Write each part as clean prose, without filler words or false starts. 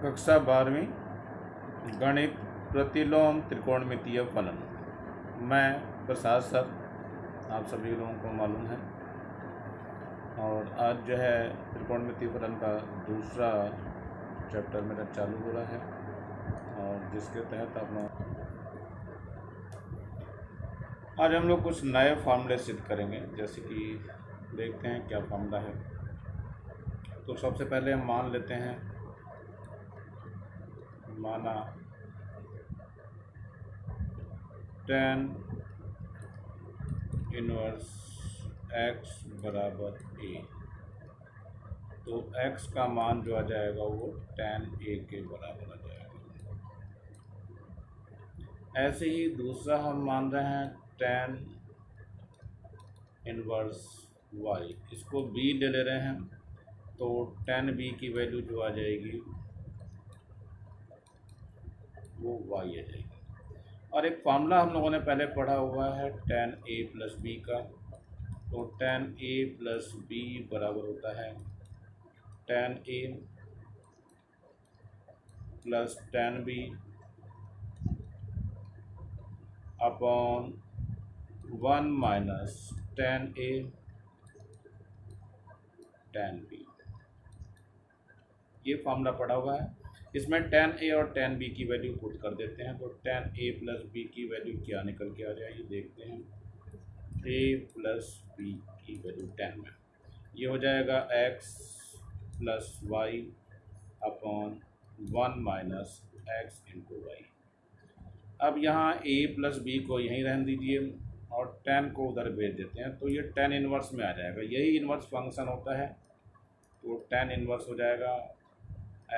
कक्षा 12वीं गणित प्रतिलोम त्रिकोणमितीय फलन। मैं प्रसाद सर, आप सभी लोगों को मालूम है। और आज जो है त्रिकोणमितीय फलन का दूसरा चैप्टर मेरा चालू हो रहा है और जिसके तहत आज हम लोग कुछ नए फार्मूले सिद्ध करेंगे। जैसे कि देखते हैं क्या फार्मूला है। तो सबसे पहले हम मान लेते हैं, माना tan इनवर्स x बराबर a। तो x का मान जो आ जाएगा वो tan a के बराबर आ जाएगा। ऐसे ही दूसरा हम मान रहे हैं tan इनवर्स y, इसको b ले रहे हैं। तो tan b की वैल्यू जो आ जाएगी वो y आ जाएगी। और एक फार्मूला हम लोगों ने पहले पढ़ा हुआ है tan a प्लस b का। तो tan a प्लस b बराबर होता है tan a plus tan b upon 1 minus tan a tan b। ये फार्मूला पढ़ा हुआ है। इसमें tan a और tan b की वैल्यू पुट कर देते हैं। तो tan a प्लस b की वैल्यू क्या निकल के आ जाएगी, देखते हैं। a प्लस b की वैल्यू tan में ये हो जाएगा x plus y upon 1 minus x into y. अब यहाँ a प्लस b को यहीं रहने दीजिए और tan को उधर भेज देते हैं। तो ये tan इनवर्स में आ जाएगा। यही इनवर्स फंक्शन होता है। तो tan इनवर्स हो जाएगा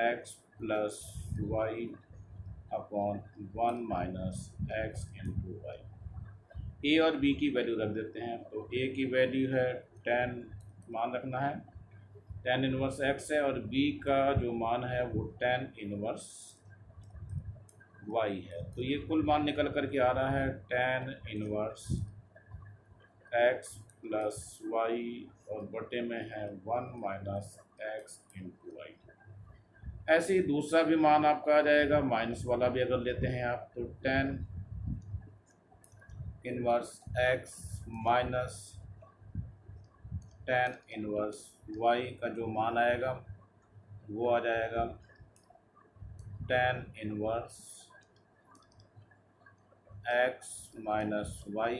x plus y upon 1 minus x into y. A और बी की वैल्यू रख देते हैं। तो ए की वैल्यू है tan, मान रखना है tan इनवर्स x है, और b का जो मान है वो tan इनवर्स y है। तो ये कुल मान निकल कर के आ रहा है tan inverse x plus y और बटे में है 1 माइनस एक्स इंटू वाई। ऐसे ही दूसरा भी मान आपका आ जाएगा, माइनस वाला भी अगर लेते हैं आप। तो tan inverse x minus tan inverse y का जो मान आएगा वो आ जाएगा tan inverse x minus y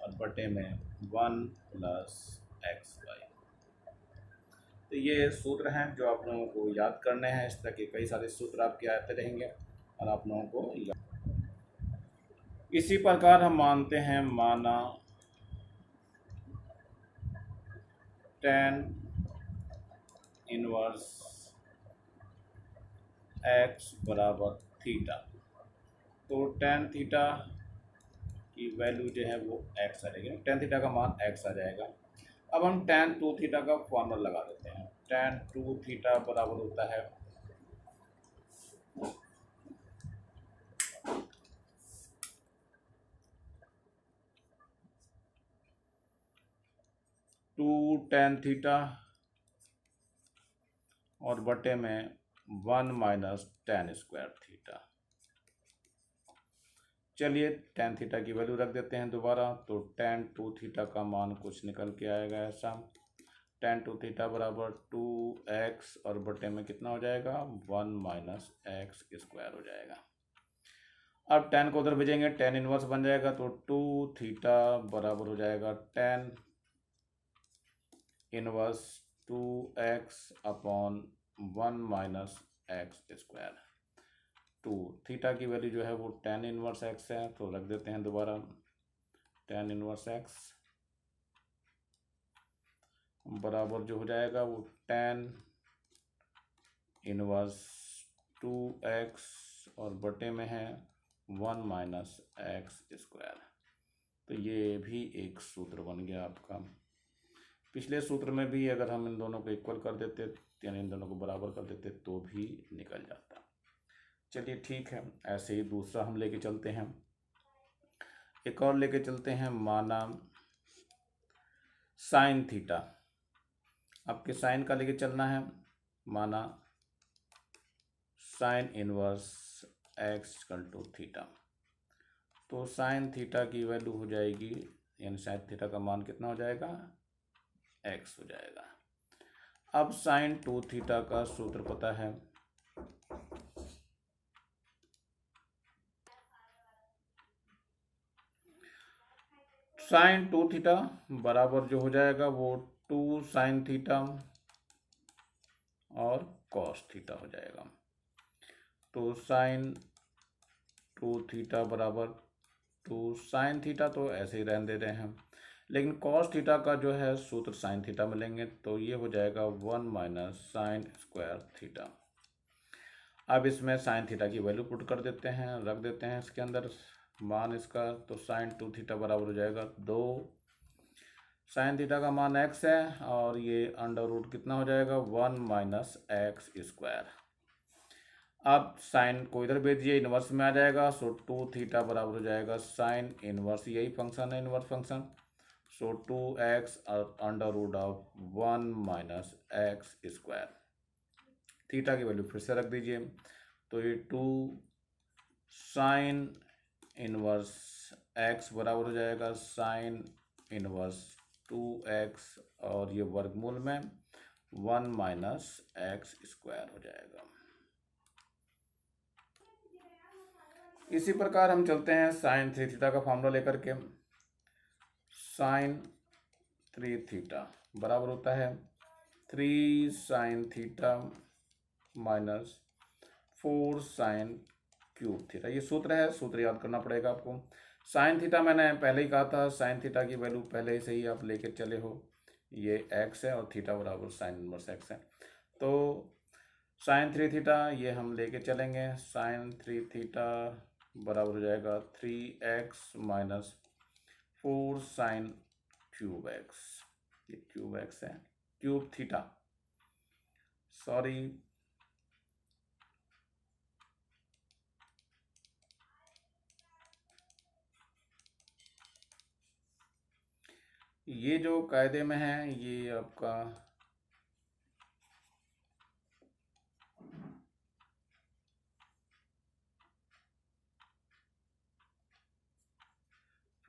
और बटे में 1 प्लस एक्स वाई। तो ये सूत्र हैं जो आप लोगों को याद करने हैं। इस तरह के कई सारे सूत्र आपके आते रहेंगे और आप लोगों को याद। इसी प्रकार हम मानते हैं, माना tan इनवर्स x बराबर थीटा। तो tan थीटा की वैल्यू जो है वो x आ जाएगी। tan थीटा का मान x आ जाएगा। अब हम tan 2 थीटा का फॉर्मूला लगा देते हैं। tan 2 थीटा बराबर होता है 2 tan थीटा और बटे में 1 माइनस tan स्क्वायर थीटा। चलिए tan थीटा की वैल्यू रख देते हैं दोबारा। तो tan 2 थीटा का मान कुछ निकल के आएगा ऐसा। tan 2 थीटा बराबर 2x और बटे में कितना हो जाएगा, 1 माइनस एक्स स्क्वायर हो जाएगा। अब tan को उधर भेजेंगे, tan इनवर्स बन जाएगा। तो 2 थीटा बराबर हो जाएगा tan inverse 2x upon 1 minus x square. 2 theta की वैल्यू जो है वो tan इनवर्स x है। तो रख देते हैं दोबारा tan इनवर्स x बराबर जो हो जाएगा वो tan इनवर्स 2x और बटे में है 1 माइनस एक्स स्क्वायर। तो ये भी एक सूत्र बन गया आपका। पिछले सूत्र में भी अगर हम इन दोनों को इक्वल कर देते, यानी इन दोनों को बराबर कर देते, तो भी निकल जाता। चलिए ठीक है। ऐसे ही दूसरा हम लेके चलते हैं, एक और लेके चलते हैं। माना साइन थीटा, आपके साइन का लेके चलना है। माना sine inverse x equal to theta. तो साइन थीटा की वैल्यू हो जाएगी, यानी साइन थीटा का मान कितना हो जाएगा, एक्स हो जाएगा। अब साइन 2 थीटा का सूत्र पता है, साइन 2 थीटा बराबर जो हो जाएगा वो 2 साइन थीटा और कॉस थीटा हो जाएगा। तो साइन 2 थीटा बराबर 2 साइन थीटा, तो ऐसे ही रहने दे रहे हैं हम, लेकिन कॉस थीटा का जो है सूत्र साइन थीटा में लेंगे, तो ये हो जाएगा 1 माइनस साइन स्क्वायर थीटा। अब इसमें साइन थीटा की वैल्यू पुट कर देते हैं, रख देते हैं इसके अंदर मान इसका। तो साइन 2 थीटा बराबर हो जाएगा 2 साइन थीटा का मान x है, और ये अंडर रूट कितना हो जाएगा 1 माइनस एक्स स्क्वायर। अब साइन को इधर भेज दिए, इनवर्स में आ जाएगा। सो 2 थीटा बराबर हो जाएगा साइन इनवर्स, यही फंक्शन है inverse function. So 2x under root of 1 minus x square. Theta की वैल्यू फिर से रख दीजिए, तो ये 2 साइन इनवर्स x बराबर हो जाएगा साइन इनवर्स 2x, और ये वर्गमूल में 1 माइनस एक्स स्क्वायर हो जाएगा। इसी प्रकार हम चलते हैं साइन 3 थीटा का फॉर्मूला लेकर के। साइन 3 थीटा बराबर होता है 3 sine theta minus 4 sine cube theta. ये सूत्र है, सूत्र याद करना पड़ेगा आपको। साइन थीटा मैंने पहले ही कहा था, साइन थीटा की वैल्यू पहले से ही आप लेके चले हो, ये x है और थीटा बराबर साइन इनवर्स x है। तो साइन 3 थीटा ये हम लेके चलेंगे, साइन 3 थीटा बराबर हो जाएगा 3x minus 4 sine cube x। ये क्यूब x है, क्यूब थीटा, सॉरी ये जो कायदे में है ये आपका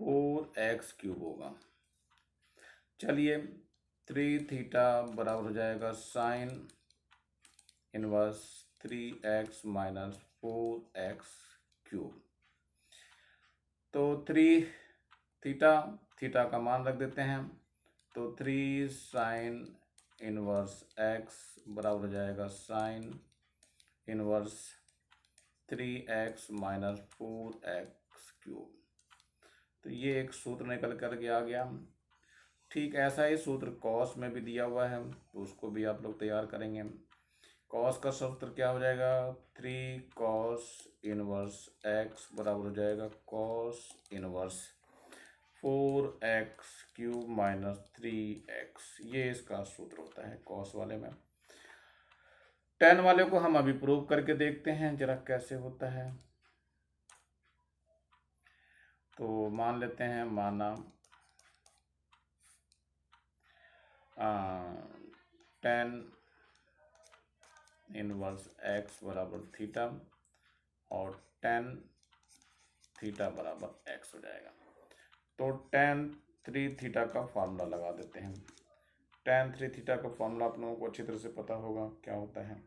फोर एक्स क्यूब होगा। चलिए 3 थीटा बराबर हो जाएगा sine inverse 3x minus 4x cube. तो 3 थीटा, थीटा का मान रख देते हैं, तो 3 साइन इनवर्स x बराबर हो जाएगा sine inverse 3x minus 4x cube. तो ये एक सूत्र निकल करके आ गया। ठीक ऐसा ही सूत्र कॉस में भी दिया हुआ है, तो उसको भी आप लोग तैयार करेंगे। कॉस का सूत्र क्या हो जाएगा, 3 कॉस इनवर्स x बराबर हो जाएगा cos inverse 4x cube minus 3x। ये इसका सूत्र होता है कॉस वाले में। टेन वाले को हम अभी प्रूव करके देखते हैं जरा कैसे होता है। तो मान लेते हैं, माना टेन इनवर्स x बराबर थीटा और टेन थीटा बराबर x हो जाएगा। तो टेन 3 थीटा का फॉर्मूला लगा देते हैं। टेन 3 थीटा का फॉर्मूला आप लोगों को अच्छी तरह से पता होगा क्या होता है।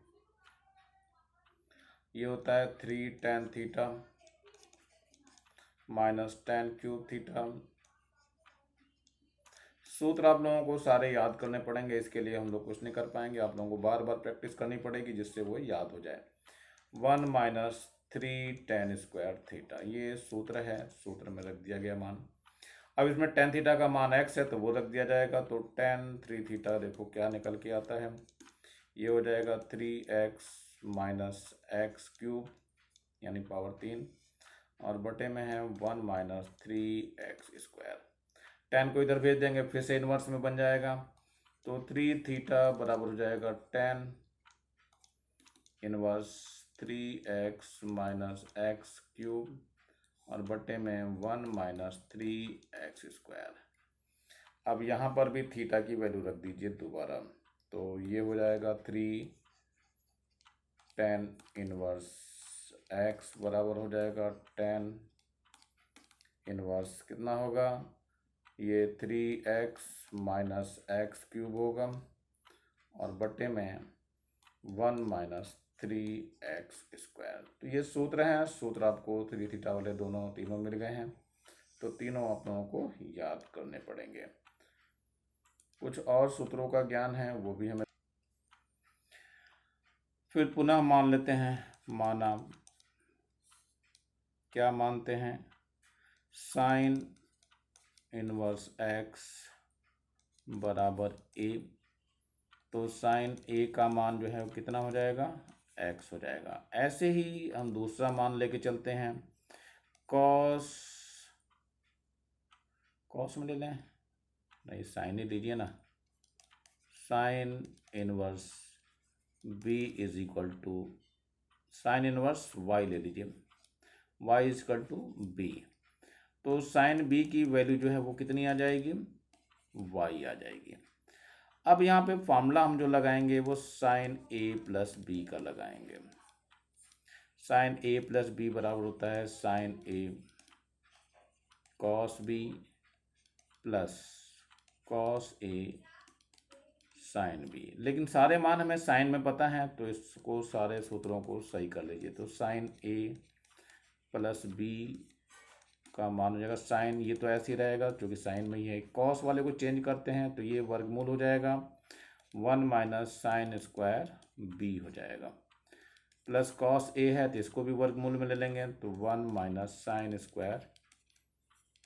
ये होता है 3 tan theta minus ten cube theta. सूत्र आप लोगों को सारे याद करने पड़ेंगे, इसके लिए हम लोग कुछ नहीं कर पाएंगे, आप लोगों को बार बार प्रैक्टिस करनी पड़ेगी जिससे वो याद हो जाए। 1 माइनस 3 टेन स्क्वायर थीटा, ये सूत्र है, सूत्र में रख दिया गया मान। अब इसमें टेन थीटा का मान x है तो वो रख दिया जाएगा। तो टेन 3 थीटा देखो क्या निकल के आता है, ये हो जाएगा 3x माइनस एक्स क्यूब यानी पावर 3, और बटे में है 1 माइनस 3x स्क्वायर। टेन को इधर भेज देंगे, फिर से इनवर्स में बन जाएगा। तो 3 थीटा बराबर हो जाएगा tan inverse 3x minus x cube, और बटे में 1 माइनस 3x स्क्वायर। अब यहाँ पर भी थीटा की वैल्यू रख दीजिए दोबारा, तो ये हो जाएगा 3 टेन इनवर्स एक्स बराबर हो जाएगा टेन इनवर्स कितना होगा, ये 3x माइनस एक्स क्यूब होगा और बटे में 1 माइनस 3x स्क्वायर। तो ये सूत्र हैं, सूत्र आपको 3 थीटा वाले दोनों तीनों मिल गए हैं, तो तीनों आप लोगों को याद करने पड़ेंगे। कुछ और सूत्रों का ज्ञान है वो भी हमें, फिर पुनः मान लेते हैं। माना क्या मानते हैं, साइन इनवर्स एक्स बराबर ए, तो साइन ए का मान जो है वो कितना हो जाएगा, एक्स हो जाएगा। ऐसे ही हम दूसरा मान लेके चलते हैं, कॉस में ले लें, नहीं साइन ही लीजिए ना, sine inverse b is equal to sine inverse y ले लीजिए, y is equal to b. तो साइन बी की वैल्यू जो है वो कितनी आ जाएगी, वाई आ जाएगी। अब यहाँ पे फॉर्मूला हम जो लगाएंगे वो साइन ए प्लस बी का लगाएंगे। साइन ए प्लस बी बराबर होता है sign A cos B plus cos A sine B. लेकिन सारे मान हमें साइन में पता है, तो इसको सारे सूत्रों को सही कर लीजिए। तो साइन ए प्लस बी का मान हो जाएगा साइन, ये तो ऐसे ही रहेगा क्योंकि साइन में ही है। कॉस वाले को चेंज करते हैं तो ये वर्गमूल हो जाएगा 1 माइनस साइन स्क्वायर बी हो जाएगा, प्लस कॉस ए है तो इसको भी वर्गमूल में ले लेंगे तो 1 माइनस साइन स्क्वायर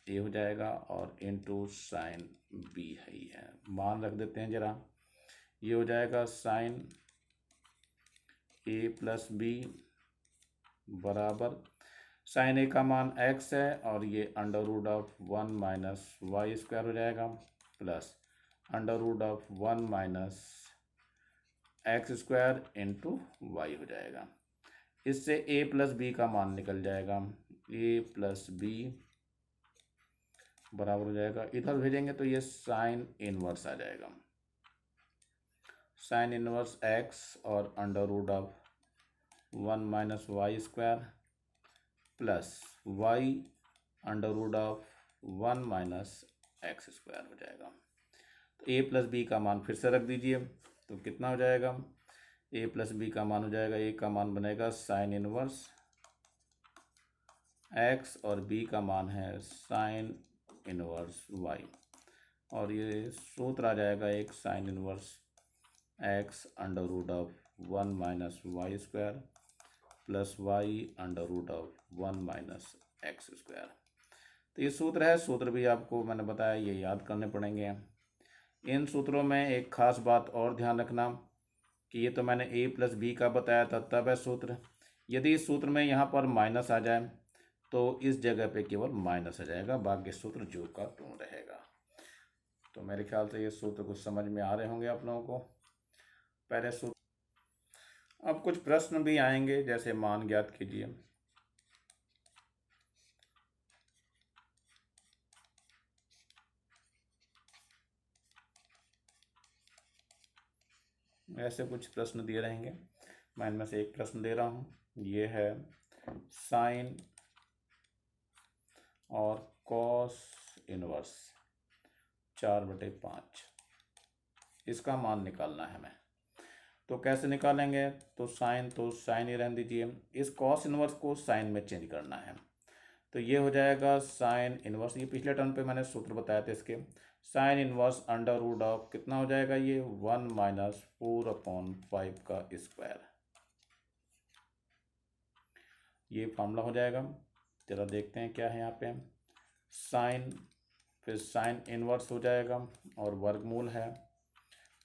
ए हो जाएगा और इनटू साइन बी है ही है। मान रख देते हैं जरा, ये हो जाएगा साइन ए प्लस बी बराबर साइन ए का मान x है और ये under root of 1 minus y square हो जाएगा plus under root of 1 minus x square into y हो जाएगा। इससे a प्लस बी का मान निकल जाएगा, a प्लस बी बराबर हो जाएगा, इधर भेजेंगे तो ये साइन इनवर्स आ जाएगा, साइन इनवर्स x और under root of 1 minus y square plus y under root of 1 minus x square हो जाएगा। तो a प्लस बी का मान फिर से रख दीजिए, तो कितना हो जाएगा, a प्लस बी का मान हो जाएगा, a का मान बनेगा साइन इनवर्स x और b का मान है साइन इनवर्स y, और ये सूत्र आ जाएगा एक sine inverse x under root of 1 minus y square plus y under root of 1 minus x square. तो ये सूत्र है, सूत्र भी आपको मैंने बताया ये याद करने पड़ेंगे। इन सूत्रों में एक खास बात और ध्यान रखना कि ये तो मैंने a प्लस बी का बताया था तब है सूत्र, यदि इस सूत्र में यहाँ पर माइनस आ जाए तो इस जगह पे केवल माइनस आ जाएगा, बाकी सूत्र जो का त्यों रहेगा। तो मेरे ख्याल से ये सूत्र कुछ समझ में आ रहे होंगे आप लोगों को, पहले सूत्र। अब कुछ प्रश्न भी आएंगे, जैसे मान ज्ञात कीजिए। ऐसे कुछ प्रश्न दिए रहेंगे, मैं इनमें से एक प्रश्न दे रहा हूँ, ये है साइन और कॉस इनवर्स 4/5, इसका मान निकालना है हमें। तो कैसे निकालेंगे, तो साइन ही रहने दीजिए, इस कॉस इनवर्स को साइन में चेंज करना है। तो ये हो जाएगा साइन इनवर्स, ये पिछले टर्म पे मैंने सूत्र बताया था इसके, sine inverse under root of कितना हो जाएगा ये 1 माइनस 4/5 का स्क्वायर, ये फॉर्मूला हो जाएगा। जरा देखते हैं क्या है यहाँ पे, साइन फिर साइन इनवर्स हो जाएगा और वर्गमूल है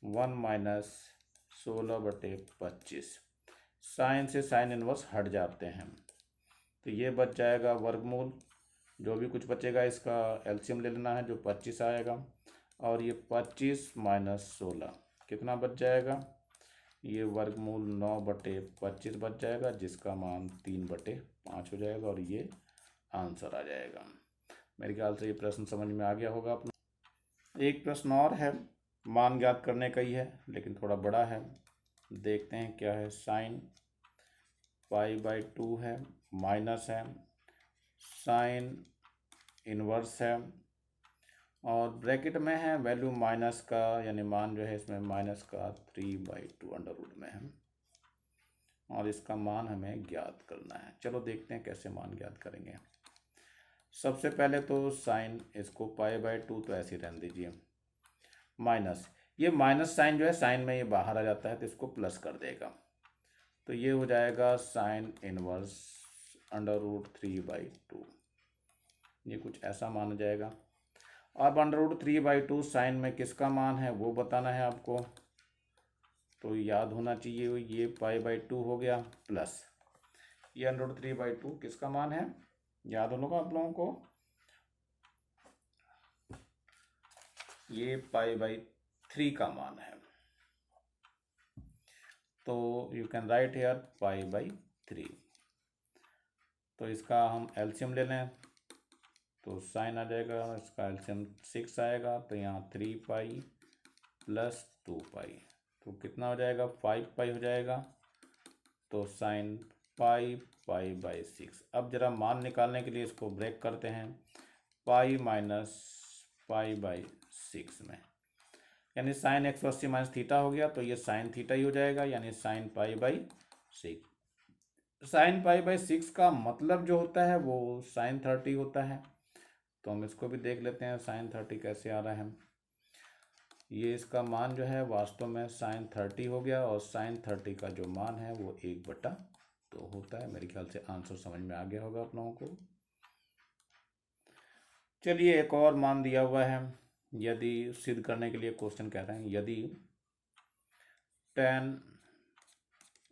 1 माइनस 16/25, साइन से साइन इनवर्स हट जाते हैं तो ये बच जाएगा वर्गमूल, जो भी कुछ बचेगा इसका एलसीएम ले लेना है जो 25 आएगा, और ये 25 माइनस 16 कितना बच जाएगा, ये वर्गमूल 9/25 बच जाएगा, जिसका मान 3/5 हो जाएगा और ये आंसर आ जाएगा। मेरे ख्याल से ये प्रश्न समझ में आ गया होगा अपना। एक प्रश्न और है, मान ज्ञात करने का ही है लेकिन थोड़ा बड़ा है, देखते हैं क्या है। साइन π/2 है, माइनस है, साइन इनवर्स है, और ब्रैकेट में है वैल्यू माइनस का, यानी मान जो है इसमें माइनस का 3/2 अंडर रूट में है, और इसका मान हमें ज्ञात करना है। चलो देखते हैं कैसे मान ज्ञात करेंगे। सबसे पहले तो साइन इसको π/2 तो ऐसे ही रहने दीजिए, माइनस ये माइनस साइन जो है साइन में ये बाहर आ जाता है तो इसको प्लस कर देगा, तो ये हो जाएगा साइन इनवर्स अंडर रूट 3/2, ये कुछ ऐसा मान हो जाएगा। अब अंडर रूट 3/2 साइन में किसका मान है वो बताना है आपको, तो याद होना चाहिए ये π/2 हो गया, प्लस ये अंडर रूट 3/2 किसका मान है, याद होगा आप लोगों को, ये π/3 का मान है, तो यू कैन राइट हियर π/3। तो इसका हम एलसीएम ले लें तो साइन आ जाएगा, इसका एलसीएम 6 आएगा, तो यहाँ 3π + 2π, तो कितना हो जाएगा 5π हो जाएगा, तो साइन π/6। अब जरा मान निकालने के लिए इसको ब्रेक करते हैं, π - π/6 में, यानी साइन 180 माइनस थीटा हो गया, तो ये साइन थीटा ही हो जाएगा, यानी साइन π/6। साइन π/6 का मतलब जो होता है वो साइन 30 होता है, तो हम इसको भी देख लेते हैं साइन 30 कैसे आ रहा है। ये इसका मान जो है वास्तव में साइन 30 हो गया, और साइन 30 का जो मान है वो 1/2 होता है। मेरे ख्याल से आंसर समझ में आ गया होगा आप लोगों को। चलिए एक और मान दिया हुआ है, यदि सिद्ध करने के लिए क्वेश्चन कह रहे हैं, यदि tan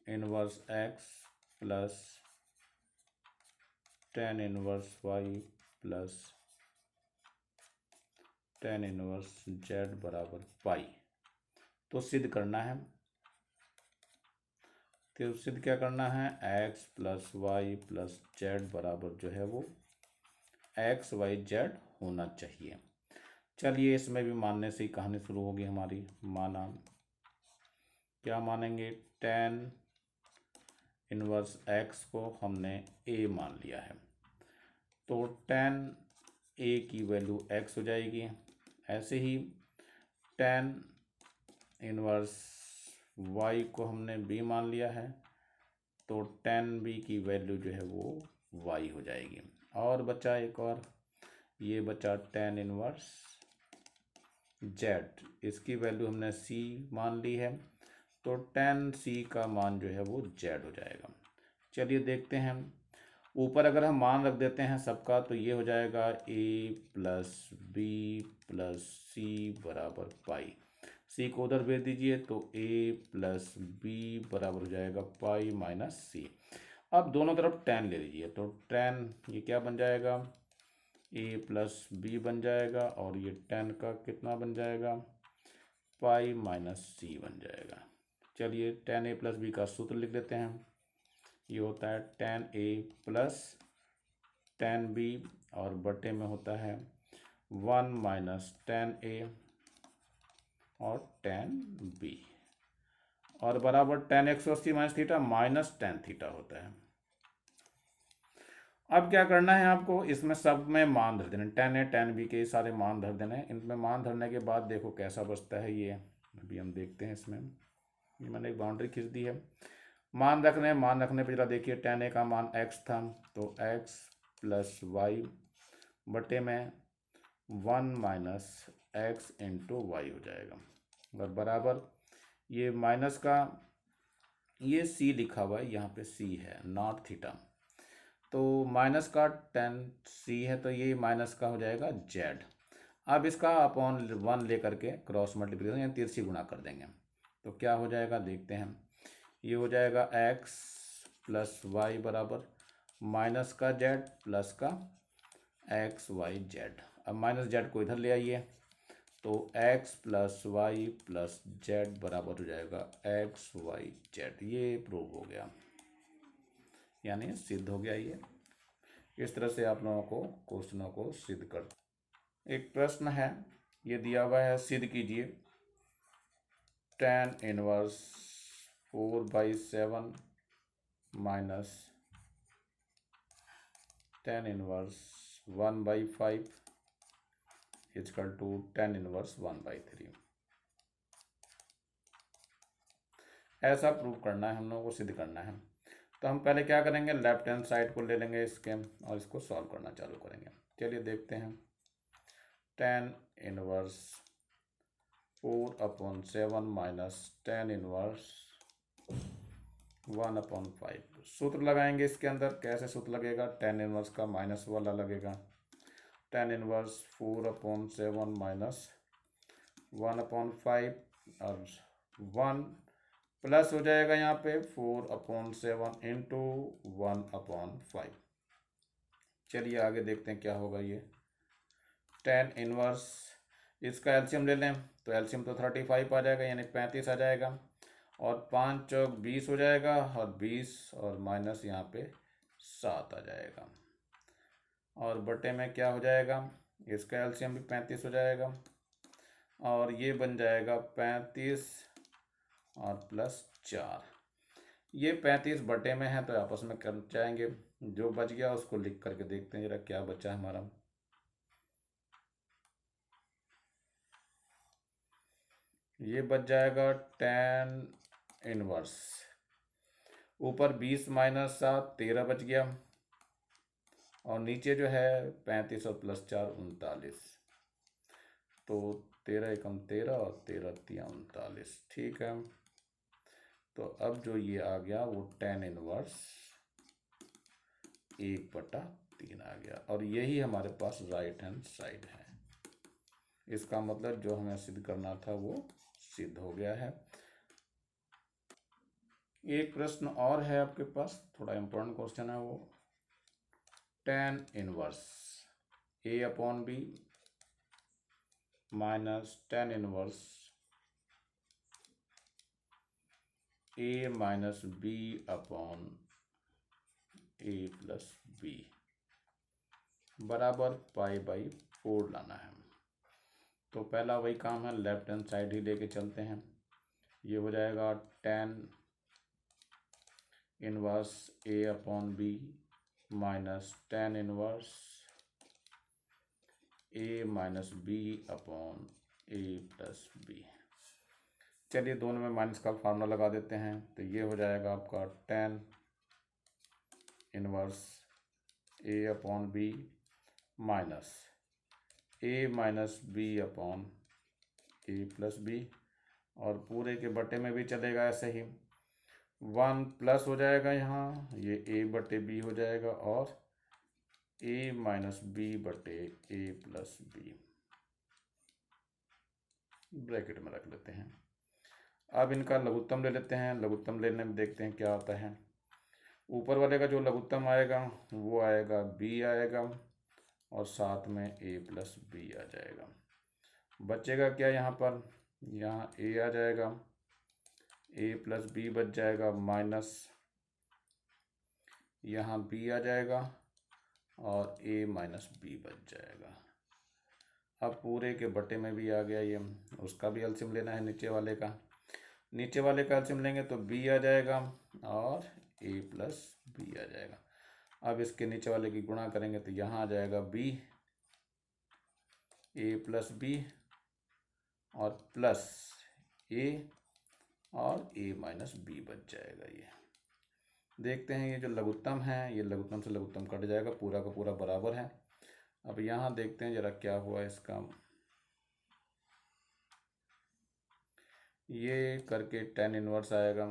inverse x plus tan inverse y plus tan inverse z बराबर पाई, तो सिद्ध करना है। तो सिद्ध क्या करना है, x plus y plus z बराबर जो है वो XYZ होना चाहिए। चलिए इसमें भी मानने से ही कहानी शुरू होगी हमारी। माना, क्या मानेंगे, tan इनवर्स x को हमने a मान लिया है, तो tan a की वैल्यू x हो जाएगी। ऐसे ही tan इनवर्स y को हमने b मान लिया है, तो tan b की वैल्यू जो है वो y हो जाएगी। और बचा एक और, ये बचा tan इनवर्स z, इसकी वैल्यू हमने c मान ली है, तो tan c का मान जो है वो z हो जाएगा। चलिए देखते हैं, ऊपर अगर हम मान रख देते हैं सबका, तो ये हो जाएगा a plus b plus c बराबर पाई। c को उधर भेज दीजिए, तो a प्लस b बराबर हो जाएगा पाई माइनस c। अब दोनों तरफ tan ले लीजिए, तो tan ये क्या बन जाएगा, a प्लस b बन जाएगा, और ये tan का कितना बन जाएगा, पाई माइनस c बन जाएगा। चलिए tan a प्लस b का सूत्र लिख देते हैं, ये होता है tan a plus tan b, और बटे में होता है 1 माइनस tan a और tan b, और बराबर tan 180 minus theta minus tan theta होता है। अब क्या करना है आपको, इसमें सब में मान धर देना, tan a tan b के सारे मान धर देने हैं। इनमें मान धरने के बाद देखो कैसा बचता है, ये अभी हम देखते हैं। इसमें ये मैंने एक बाउंड्री खींच दी है, मान रखने हैं। मान रखने पर जरा देखिए, tan a का मान x था, तो x प्लस वाई बटे में 1 माइनस x इंटू वाई हो जाएगा, और बराबर ये माइनस का ये c लिखा हुआ है, यहाँ पे c है नॉट थीटा, तो माइनस का tan c है, तो ये माइनस का हो जाएगा z। अब इसका अपॉन 1 लेकर के क्रॉस मल्टीप्लिकेशन या तिरछी गुणा कर देंगे, तो क्या हो जाएगा देखते हैं। ये हो जाएगा x प्लस वाई बराबर माइनस का z प्लस का XYZ। अब माइनस z को इधर ले आइए, तो x plus y plus z बराबर हो जाएगा XYZ। ये प्रूव हो गया, यानी सिद्ध हो गया। ये इस तरह से आप लोगों को क्वेश्चनों को सिद्ध कर। एक प्रश्न है, ये दिया हुआ है, सिद्ध कीजिए tan inverse 4/7 minus tan inverse 1/5 is equal to tan inverse 1/3। ऐसा प्रूव करना है, हम लोगों को सिद्ध करना है। तो हम पहले क्या करेंगे, लेफ्ट हैंड साइड को ले लेंगे इसके और इसको सॉल्व करना चालू करेंगे। चलिए देखते हैं। tan inverse 4/7 minus tan inverse 1/5। सूत्र लगाएंगे इसके अंदर। कैसे सूत्र लगेगा, tan इनवर्स का माइनस वाला लगेगा। tan इनवर्स 4/7 माइनस 1/5 और 1 प्लस हो जाएगा यहाँ पे 4/7 इंटू 1/5। चलिए आगे देखते हैं क्या होगा ये। tan इनवर्स, इसका एलसीएम ले लें तो एलसीएम तो 35 आ जाएगा, यानी 35 आ जाएगा और 5 चौक 20 हो जाएगा और 20 और माइनस यहाँ पे 7 आ जाएगा और बटे में क्या हो जाएगा, इसका एलसीएम भी 35 हो जाएगा और ये बन जाएगा 35 और प्लस 4। ये 35 बटे में है तो आपस में कर जाएंगे। जो बच गया उसको लिख करके देखते हैं जरा क्या बचा है हमारा। ये बच जाएगा tan इनवर्स, ऊपर 20 माइनस 7 13 बच गया और नीचे जो है 35 और प्लस 4 39। तो 13 एकम 13 और 13 तिया 39। ठीक है, तो अब जो ये आ गया वो tan इनवर्स 1/3 आ गया और यही हमारे पास राइट हैंड साइड है। इसका मतलब जो हमें सिद्ध करना था वो सिद्ध हो गया है। एक प्रश्न और है आपके पास, थोड़ा इम्पोर्टेंट क्वेश्चन है वो। tan inverse a/b minus tan inverse a minus b/a plus b बराबर π/4 लाना है। तो पहला वही काम है, लेफ्ट हैंड साइड ही लेके चलते हैं। ये हो जाएगा tan inverse a/b minus tan inverse a minus b/a plus b। चलिए दोनों में माइनस का फार्मूला लगा देते हैं। तो ये हो जाएगा आपका tan inverse a/b minus a minus b/a plus b और पूरे के बटे में भी चलेगा ऐसे ही। 1 प्लस हो जाएगा यहाँ, ये a/b हो जाएगा और a minus b/a plus b bracket में रख लेते हैं। अब इनका लघुत्तम ले लेते हैं। लघुत्तम लेने में देखते हैं क्या आता है। ऊपर वाले का जो लघुत्तम आएगा वो आएगा b आएगा और साथ में a प्लस b आ जाएगा। बचेगा क्या यहाँ पर, यहाँ a आ जाएगा, a प्लस b बच जाएगा माइनस यहाँ b आ जाएगा और a माइनस b बच जाएगा। अब पूरे के बटे में भी आ गया ये, उसका भी एलसीएम लेना है नीचे वाले का। नीचे वाले का एलसीएम लेंगे तो b आ जाएगा और a प्लस b आ जाएगा। अब इसके नीचे वाले की गुणा करेंगे तो यहाँ आ जाएगा b a प्लस b और प्लस a और a माइनस b बच जाएगा। ये देखते हैं, ये जो लघुत्तम है ये लघुत्तम से लघुत्तम कट जाएगा, पूरा का पूरा बराबर है। अब यहाँ देखते हैं जरा क्या हुआ इसका। ये करके tan इनवर्स आएगा।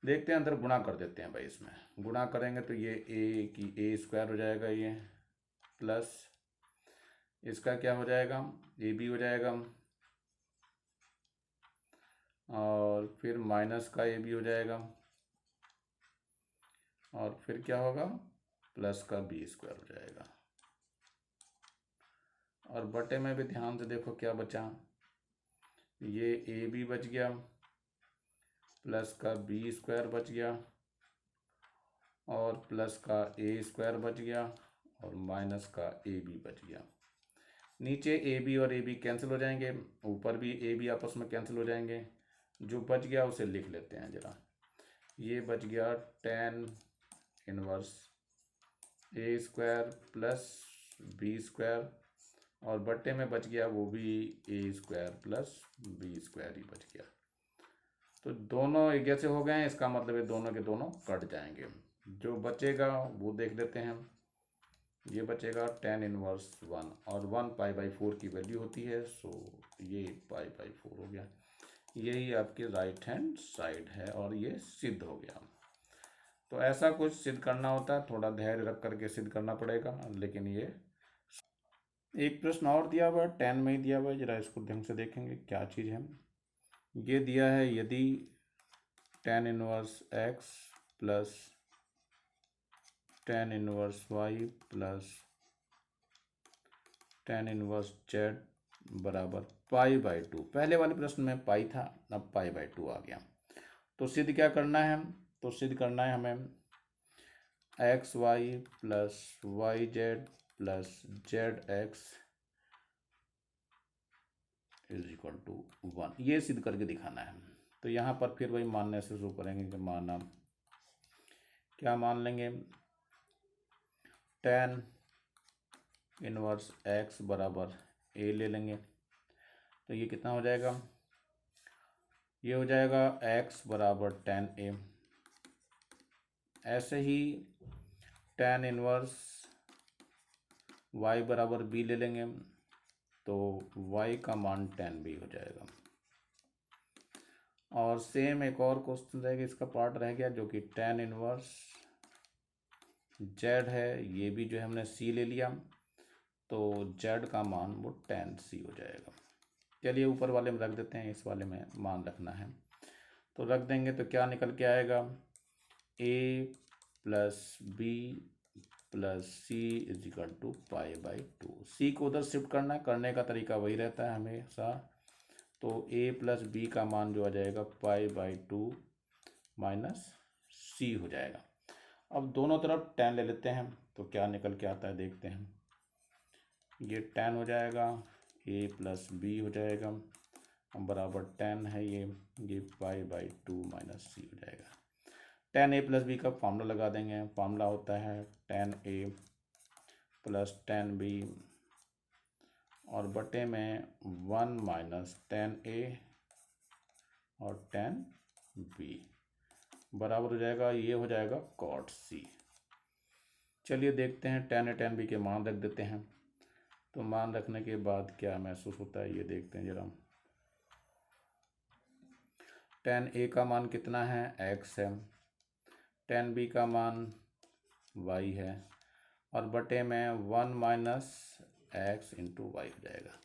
देखते हैं अंदर गुणा कर देते हैं भाई। इसमें गुणा करेंगे तो ये a की a² हो जाएगा, ये प्लस इसका क्या हो जाएगा ab हो जाएगा और फिर माइनस का ab हो जाएगा और फिर क्या होगा प्लस का b² हो जाएगा। और बटे में भी ध्यान से देखो क्या बचा, ये ab बच गया प्लस का b² बच गया और प्लस का a² बच गया और माइनस का ab बच गया। नीचे ab और ab कैंसिल हो जाएंगे, ऊपर भी ab आपस में कैंसिल हो जाएंगे। जो बच गया उसे लिख लेते हैं जरा। ये बच गया टेन इनवर्स ए स्क्वायर प्लस बी स्क्वायर, और बट्टे में बच गया वो भी ए स्क्वायर प्लस बी स्क्वायर ही बच गया। तो दोनों एक जैसे हो गए हैं, इसका मतलब ये दोनों के दोनों कट जाएंगे। जो बचेगा वो देख लेते हैं हम। ये बचेगा टेन इनवर्स वन, और वन पाई बाई फोर की वैल्यू होती है, सो ये पाई बाई फोर हो गया। यही आपकी राइट हैंड साइड है और ये सिद्ध हो गया। तो ऐसा कुछ सिद्ध करना होता है, थोड़ा धैर्य रख करके सिद्ध करना पड़ेगा। लेकिन ये एक प्रश्न और दिया हुआ है, 10 में ही दिया हुआ है, जरा इसको ढंग से देखेंगे क्या चीज़ है। ये दिया है यदि tan inverse x plus tan inverse y plus tan inverse z बराबर पाई बाई टू। पहले वाले प्रश्न में पाई था, अब पाई बाई टू आ गया। तो सिद्ध क्या करना है? तो सिद्ध करना है हमें x y plus y z plus z x is equal to one, ये सिद्ध करके दिखाना है। तो यहाँ पर फिर वही मानने से शुरू करेंगे कि माना, क्या मान लेंगे, टेन इनवर्स एक्स बराबर ए ले लेंगे। तो ये कितना हो जाएगा? ये हो जाएगा एक्स बराबर टेन ए। ऐसे ही टेन इनवर्स वाई बराबर बी ले लेंगे, तो y का मान टेन बी हो जाएगा। और सेम एक और क्वेश्चन रहेगा, इसका पार्ट रह गया, जो कि टेन इनवर्स z है, ये भी जो है हमने c ले लिया, तो z का मान वो टेन सी हो जाएगा। चलिए ऊपर वाले में रख देते हैं, इस वाले में मान रखना है। तो रख देंगे तो क्या निकल के आएगा, a plus B plus C is equal to pi by two. C को उधर शिफ्ट करने का तरीका वही रहता है हमेशा। तो a प्लस बी का मान जो आ जाएगा पाई बाई टू माइनस सी हो जाएगा। अब दोनों तरफ टेन ले लेते हैं, तो क्या निकल के आता है देखते हैं। ये टेन हो जाएगा, a प्लस बी हो जाएगा, बराबर टेन है ये पाई बाई टू माइनस सी हो जाएगा। टेन ए प्लस बी का फॉर्मूला लगा देंगे। फॉर्मूला होता है टेन ए प्लस टेन बी और बटे में वन माइनस टेन ए और टेन बी बराबर हो जाएगा, ये हो जाएगा कॉट सी। चलिए देखते हैं, टेन ए टेन बी के मान रख देते हैं। तो मान रखने के बाद क्या महसूस होता है ये देखते हैं जरा। टेन ए का मान कितना है, एक्स है, टेन बी का मान वाई है, और बटे में one minus x into y हो जाएगा।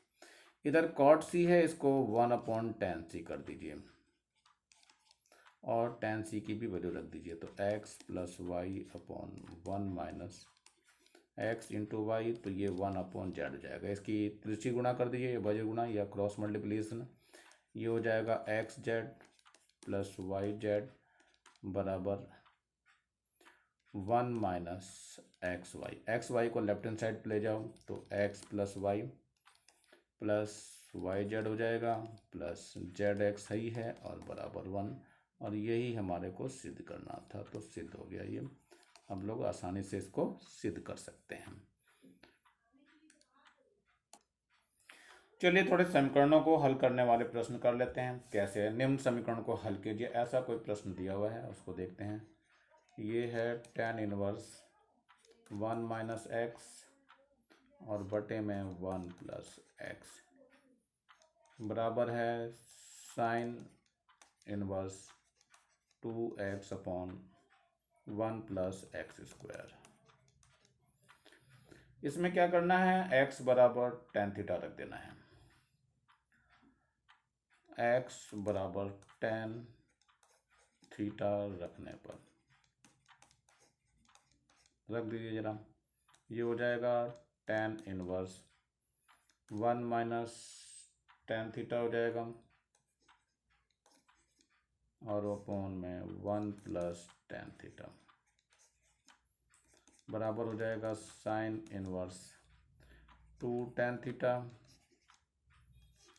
इधर कॉट सी है, इसको वन अपॉन टेन सी कर दीजिए और टेन सी की भी वैल्यू रख दीजिए। तो x plus y upon one minus x into y, तो ये वन अपॉन जेड हो जाएगा। इसकी त्रिची गुणा कर दीजिए, वजह गुणा या क्रॉस मल्टीप्लिकेशन। ये हो जाएगा x z plus y z बराबर वन माइनस एक्स वाई को लेफ्ट हैंड साइड पे ले जाओ, तो एक्स प्लस वाई जेड हो जाएगा प्लस जेड एक्स सही है और बराबर वन। और यही हमारे को सिद्ध करना था, तो सिद्ध हो गया ये। हम लोग आसानी से इसको सिद्ध कर सकते हैं। चलिए थोड़े समीकरणों को हल करने वाले प्रश्न कर लेते हैं। कैसे? निम्न समीकरण को हल कीजिए, ऐसा कोई प्रश्न दिया हुआ है, उसको देखते हैं। ये है tan inverse one minus x और बटे में वन प्लस एक्स बराबर है sine inverse two x upon one plus x square. इसमें क्या करना है, x बराबर टेन थीटा रख देना है। x बराबर टेन थीटा रखने पर रख दीजिए जरा, ये हो जाएगा tan inverse one minus tan theta हो जाएगा और अपॉन में वन प्लस टेन थीटा बराबर हो जाएगा sine inverse two tan theta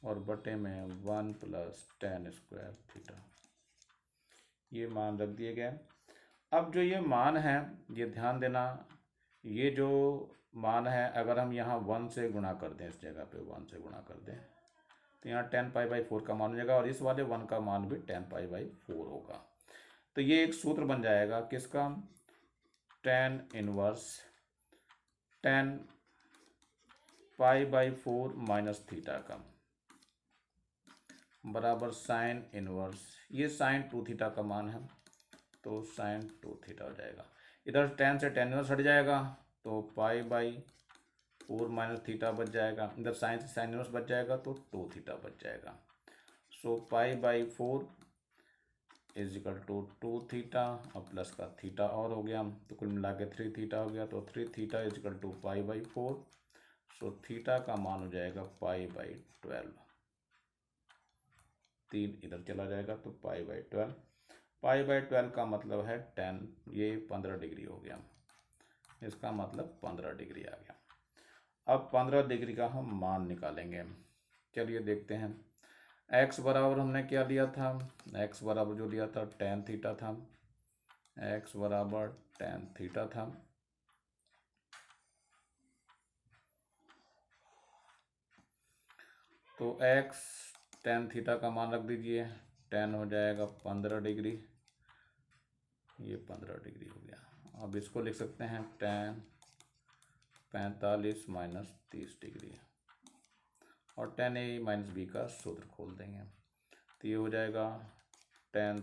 और बटे में one plus ten square theta. ये मान रख दिए गए। अब जो ये मान है, ये ध्यान देना, ये जो मान है अगर हम यहाँ 1 से गुणा कर दें, इस जगह पे 1 से गुणा कर दें तो यहाँ 10π/4 का मान हो जाएगा और इस वाले 1 का मान भी 10π/4 होगा। तो ये एक सूत्र बन जाएगा किसका, tan इनवर्स 10π/4 माइनस थीटा का बराबर साइन इनवर्स, ये साइन 2 थीटा का मान है तो साइन 2 थीटा हो जाएगा। इधर 10 से tan इनवर्स हट जाएगा तो π/4 माइनस थीटा बच जाएगा, इधर साइन से साइन इनवर्स बच जाएगा तो 2 थीटा बच जाएगा। सो π/4 इज इक्वल टू 2 थीटा और प्लस का थीटा और हो गया तो कुल मिला के 3 थीटा हो गया, तो 3 theta is equal to π/4। So theta का मान हो जाएगा π/12, 3 इधर चला जाएगा तो π/12। π/12 का मतलब है 10, ये 15 डिग्री हो गया, इसका मतलब 15 डिग्री आ गया। अब 15 डिग्री का हम मान निकालेंगे। चलिए देखते हैं। x बराबर हमने क्या लिया था, x बराबर जो लिया था tan थीटा था, x बराबर tan थीटा था। तो x tan थीटा का मान रख दीजिए, tan हो जाएगा 15 डिग्री, ये 15 डिग्री हो गया। अब इसको लिख सकते हैं tan 45 माइनस 30 डिग्री और tan a माइनस बी का सूत्र खोल देंगे तो ये हो जाएगा tan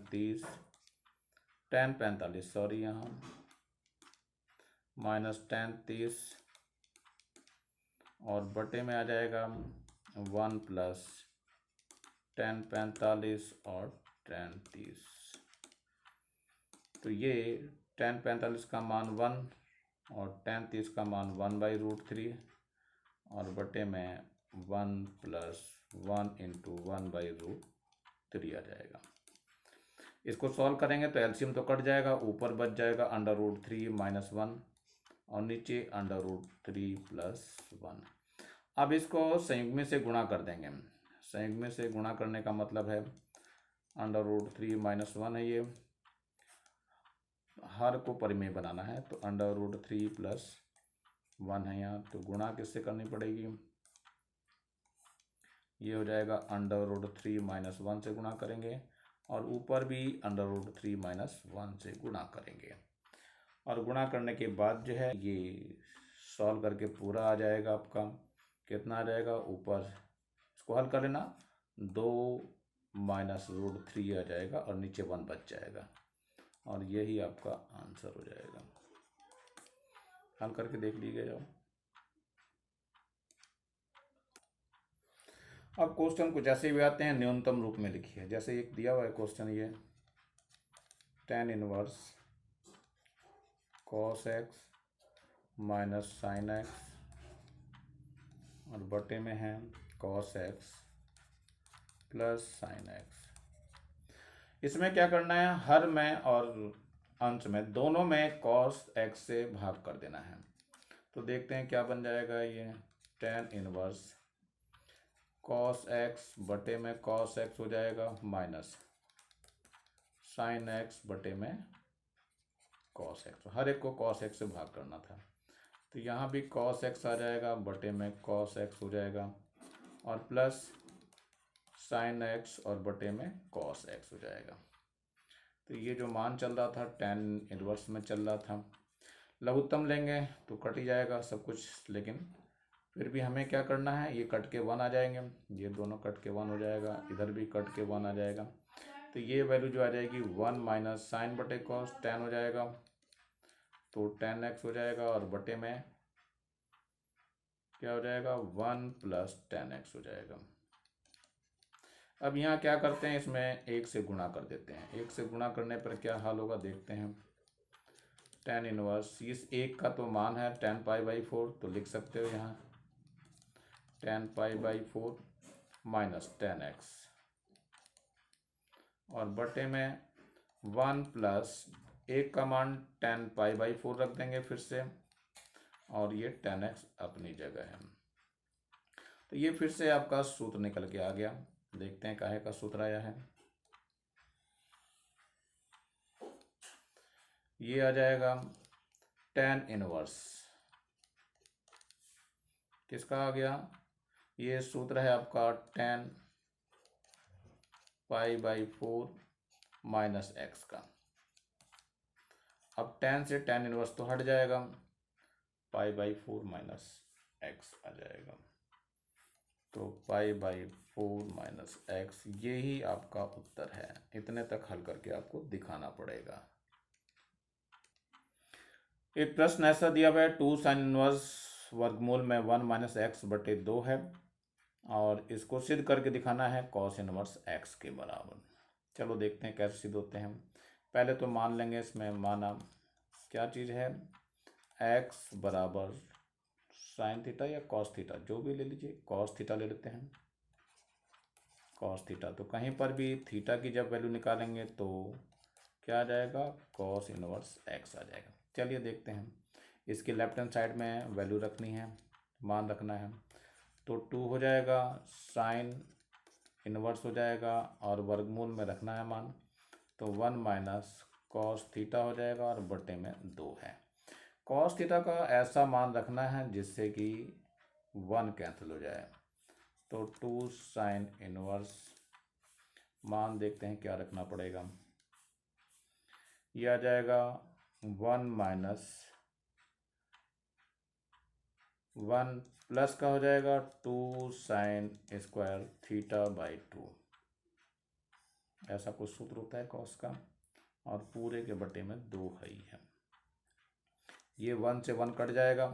45 सॉरी यहाँ माइनस tan 30 और बटे में आ जाएगा 1 प्लस tan 45 और tan 30। तो ये tan 45 का मान 1 और tan 30 का मान 1/√3 और बटे में 1 प्लस 1 इंटू 1/√3 आ जाएगा। इसको सॉल्व करेंगे तो एलसीएम तो कट जाएगा, ऊपर बच जाएगा √3 माइनस 1 और नीचे √3 प्लस 1। अब इसको संयुग्मी से गुणा कर देंगे। संयुग्मी से गुणा करने का मतलब है √3 माइनस 1 है, ये हर को परिमेय बनाना है तो √3 प्लस 1 है यहाँ, तो गुणा किससे करनी पड़ेगी, ये हो जाएगा √3 माइनस 1 से गुणा करेंगे और ऊपर भी √3 माइनस 1 से गुणा करेंगे और गुणा करने के बाद जो है ये सॉल्व करके पूरा आ जाएगा आपका कितना आ जाएगा, ऊपर इसको हल कर लेना 2 माइनस √3 आ जाएगा और नीचे 1 बच जाएगा और यही आपका आंसर हो जाएगा। हल करके देख लीजिए जाओ। अब क्वेश्चन कुछ ऐसे भी आते हैं, न्यूनतम रूप में लिखिए। जैसे एक दिया हुआ है क्वेश्चन, ये tan inverse cos x minus sin x और बटे में है cos x plus sin x। इसमें क्या करना है, हर में और अंश में दोनों में cos x से भाग कर देना है। तो देखते हैं क्या बन जाएगा, ये tan इनवर्स cos x बटे में cos x हो जाएगा माइनस sin x बटे में cos x, हर एक को cos x से भाग करना था तो यहाँ भी cos x आ जाएगा बटे में cos x हो जाएगा और प्लस sin x और बटे में cos x हो जाएगा। तो ये जो मान चल रहा था tan इनवर्स में चल रहा था, लघुत्तम लेंगे तो कट ही जाएगा सब कुछ, लेकिन फिर भी हमें क्या करना है, ये कट के 1 आ जाएंगे, ये दोनों कट के 1 हो जाएगा, इधर भी कट के 1 आ जाएगा तो ये वैल्यू जो आ जाएगी 1 माइनस साइन बटे कॉस tan हो जाएगा तो tan x हो जाएगा और बटे में क्या हो जाएगा 1 प्लस tan x हो जाएगा। अब यहाँ क्या करते हैं, इसमें 1 से गुणा कर देते हैं। 1 से गुणा करने पर क्या हाल होगा देखते हैं। tan इनवर्स इस 1 का तो मान है tan π/4 तो लिख सकते हो यहाँ tan π/4 माइनस tan x और बटे में 1 प्लस 1 का मान tan π/4 रख देंगे फिर से और ये tan x अपनी जगह है। तो ये फिर से आपका सूत्र निकल के आ गया। देखते हैं काहे का सूत्र आया है। ये आ जाएगा tan इनवर्स, किसका आ गया, ये सूत्र है आपका tan π/4 माइनस एक्स का। अब tan से tan इनवर्स तो हट जाएगा, π/4 माइनस एक्स आ जाएगा, तो π/4 माइनस एक्स, यही आपका उत्तर है। इतने तक हल करके आपको दिखाना पड़ेगा। एक प्रश्न ऐसा दिया हुआ है 2 sin इनवर्स वर्गमूल में 1 माइनस एक्स बटे 2 है, और इसको सिद्ध करके दिखाना है cos इनवर्स एक्स के बराबर। चलो देखते हैं कैसे सिद्ध होते हैं। पहले तो मान लेंगे, इसमें माना क्या चीज़ है, x बराबर साइन थीटा या कॉस थीटा, जो भी ले लीजिए, कॉस थीटा ले लेते हैं, कॉस थीटा। तो कहीं पर भी थीटा की जब वैल्यू निकालेंगे तो क्या आ जाएगा, कॉस इनवर्स एक्स आ जाएगा। चलिए देखते हैं, इसके लेफ्ट हैंड साइड में वैल्यू रखनी है, मान रखना है, तो 2 हो जाएगा, साइन इनवर्स हो जाएगा, और वर्गमूल में रखना है मान, तो 1 माइनस कॉस थीटा हो जाएगा, और बटे में 2 है। कॉस थीटा का ऐसा मान रखना है जिससे कि 1 कैंसिल हो जाए, तो 2 साइन इनवर्स, मान देखते हैं क्या रखना पड़ेगा, यह आ जाएगा 1 माइनस 1 प्लस का हो जाएगा 2 साइन स्क्वायर थीटा/2, ऐसा कुछ सूत्र होता है कॉस का, और पूरे के बटे में 2 है ही है। ये 1 से 1 कट जाएगा,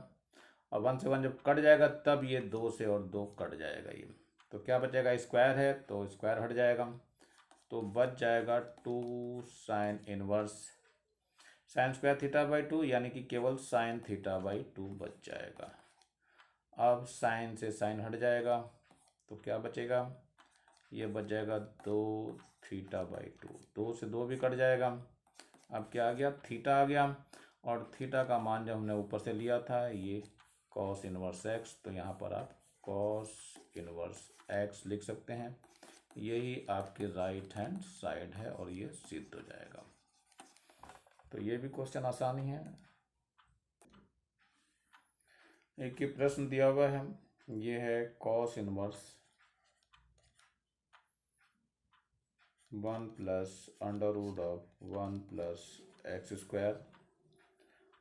और 1 से 1 जब कट जाएगा तब ये 2 से और 2 कट जाएगा, ये तो क्या बचेगा, स्क्वायर है तो स्क्वायर हट जाएगा, तो बच जाएगा 2 साइन इनवर्स साइन स्क्वायर थीटा/2, यानी कि केवल साइन थीटा/2 बच जाएगा। अब साइन से साइन हट जाएगा, तो क्या बचेगा, ये बच जाएगा 2 थीटा/2, 2 से 2 भी कट जाएगा। अब क्या आ गया, थीटा आ गया, और थीटा का मान जब हमने ऊपर से लिया था ये कॉस इनवर्स एक्स, तो यहाँ पर आप कॉस इनवर्स एक्स लिख सकते हैं। यही आपकी राइट हैंड साइड है, और ये सिद्ध हो जाएगा। तो ये भी क्वेश्चन आसानी है। एक ही प्रश्न दिया हुआ है, ये है cos inverse 1 plus under root of 1 plus x square,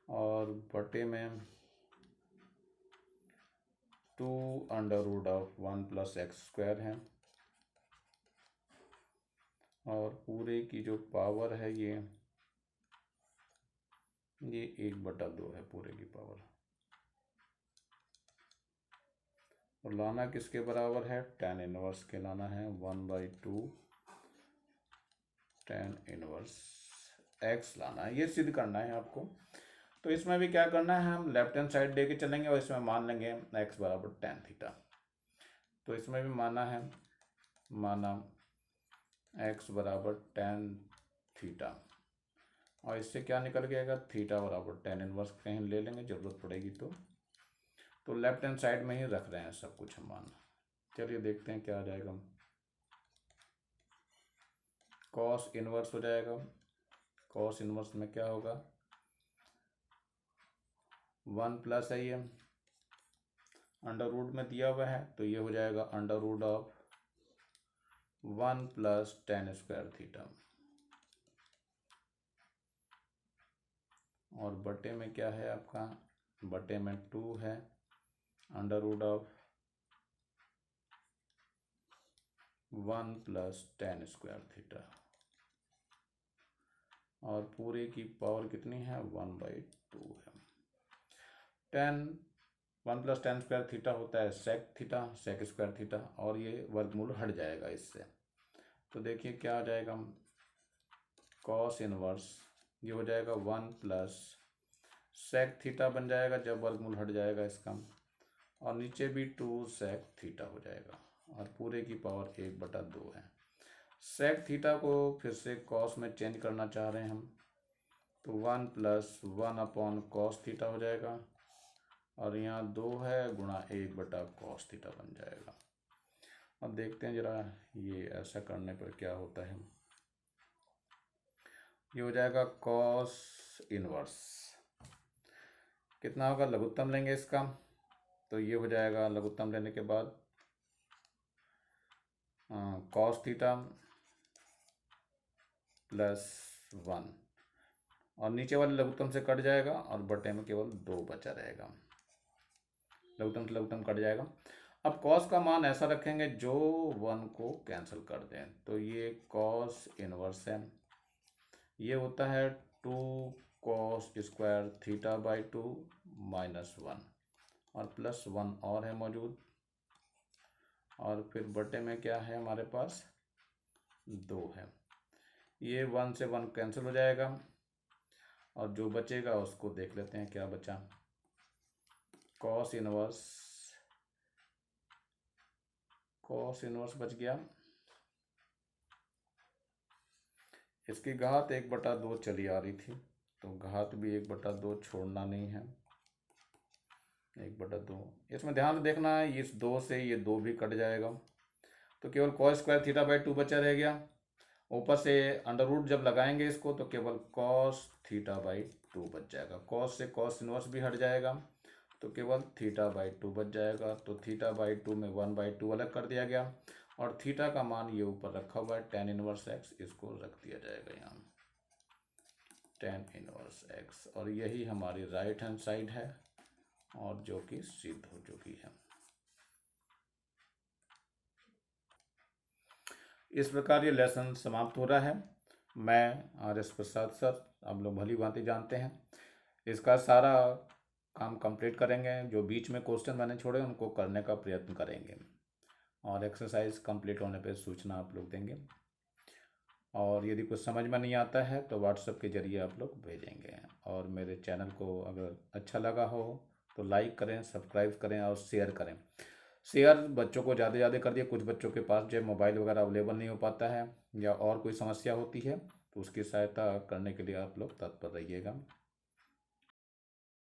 और बटे में 2 under root of 1 plus x square है, और पूरे की जो पावर है ये 1/2 है पूरे की पावर, और लाना किसके बराबर है, tan इनवर्स के लाना है, 1/2 tan इनवर्स x लाना है, ये सिद्ध करना है आपको। तो इसमें भी क्या करना है, हम लेफ्ट हैंड साइड लेके चलेंगे, और इसमें मान लेंगे x बराबर tan थीटा। तो इसमें भी माना है, माना x बराबर tan थीटा, और इससे क्या निकल गया, थीटा बराबर tan इनवर्स, कहीं ले लेंगे जरूरत पड़ेगी तो लेफ्ट हैंड साइड में ही रख रहे हैं सब कुछ हम मान। चलिए देखते हैं क्या आ जाएगा, कॉस इनवर्स हो जाएगा, कॉस इनवर्स में क्या होगा, 1 प्लस है, ये अंडर रूट में दिया हुआ है, तो ये हो जाएगा under root of 1 plus tan square theta, और बटे में क्या है आपका, बटे में 2 है under root of 1 plus tan square theta, और पूरे की पावर कितनी है, 1/2 है। 1 प्लस tan स्क्वायर थीटा होता है sec theta, sec square theta, और ये वर्गमूल हट जाएगा इससे, तो देखिए क्या आ जाएगा, कॉस इनवर्स ये हो जाएगा 1 प्लस सेक थीटा बन जाएगा जब वर्गमूल हट जाएगा इसका, और नीचे भी 2 सेक थीटा हो जाएगा, और पूरे की पावर 1/2 है। सेक थीटा को फिर से कॉस में चेंज करना चाह रहे हैं हम, तो 1 प्लस 1 कॉस थीटा हो जाएगा, और यहाँ 2 है गुणा 1/cos थीटा बन जाएगा। अब देखते हैं जरा ये ऐसा करने पर क्या होता है, ये हो जाएगा cos इनवर्स कितना होगा, लघुत्तम लेंगे इसका, तो ये हो जाएगा लघुत्तम लेने के बाद कॉस थीटा प्लस 1, और नीचे वाले लघुत्तम से कट जाएगा और बटे में केवल 2 बचा रहेगा, लघुत्तम से लघुत्तम कट जाएगा। अब कॉस का मान ऐसा रखेंगे जो 1 को कैंसिल कर दें, तो ये कॉस इनवर्स है, ये होता है 2 cos square theta by 2 minus 1, और प्लस 1 और है मौजूद, और फिर बटे में क्या है हमारे पास 2 है, ये 1 से 1 कैंसिल हो जाएगा, और जो बचेगा उसको देख लेते हैं क्या बचा, कॉस इनवर्स बच गया, इसकी घात 1/2 चली आ रही थी, तो घात भी 1/2 छोड़ना नहीं है, 1/2। इसमें ध्यान से देखना है, इस 2 से ये 2 भी कट जाएगा, तो केवल कॉस स्क्वायर थीटा बाई 2 बचा रह गया, ऊपर से अंडर रूट जब लगाएंगे इसको तो केवल कॉस थीटा बाई 2 बच जाएगा, कॉस से कॉस इनवर्स भी हट जाएगा, तो केवल थीटा बाई 2 बच जाएगा, तो थीटा बाई 2 में 1/2 अलग कर दिया गया, और थीटा का मान ये ऊपर रखा हुआ है tan इनवर्स x, इसको रख दिया जाएगा यहाँ tan इनवर्स x, और यही हमारी राइट हैंड साइड है, और जो कि सिद्ध हो चुकी है। इस प्रकार ये लेसन समाप्त हो रहा है। मैं RS प्रसाद सर, आप लोग भली भांति जानते हैं, इसका सारा काम कंप्लीट करेंगे, जो बीच में क्वेश्चन मैंने छोड़े उनको करने का प्रयत्न करेंगे, और एक्सरसाइज कंप्लीट होने पे सूचना आप लोग देंगे, और यदि कुछ समझ में नहीं आता है तो व्हाट्सएप के जरिए आप लोग भेजेंगे, और मेरे चैनल को अगर अच्छा लगा हो तो लाइक करें, सब्सक्राइब करें और शेयर करें। शेयर बच्चों को ज़्यादा ज़्यादा कर दिए, कुछ बच्चों के पास जो मोबाइल वगैरह अवेलेबल नहीं हो पाता है या और कोई समस्या होती है, तो उसकी सहायता करने के लिए आप लोग तत्पर रहिएगा।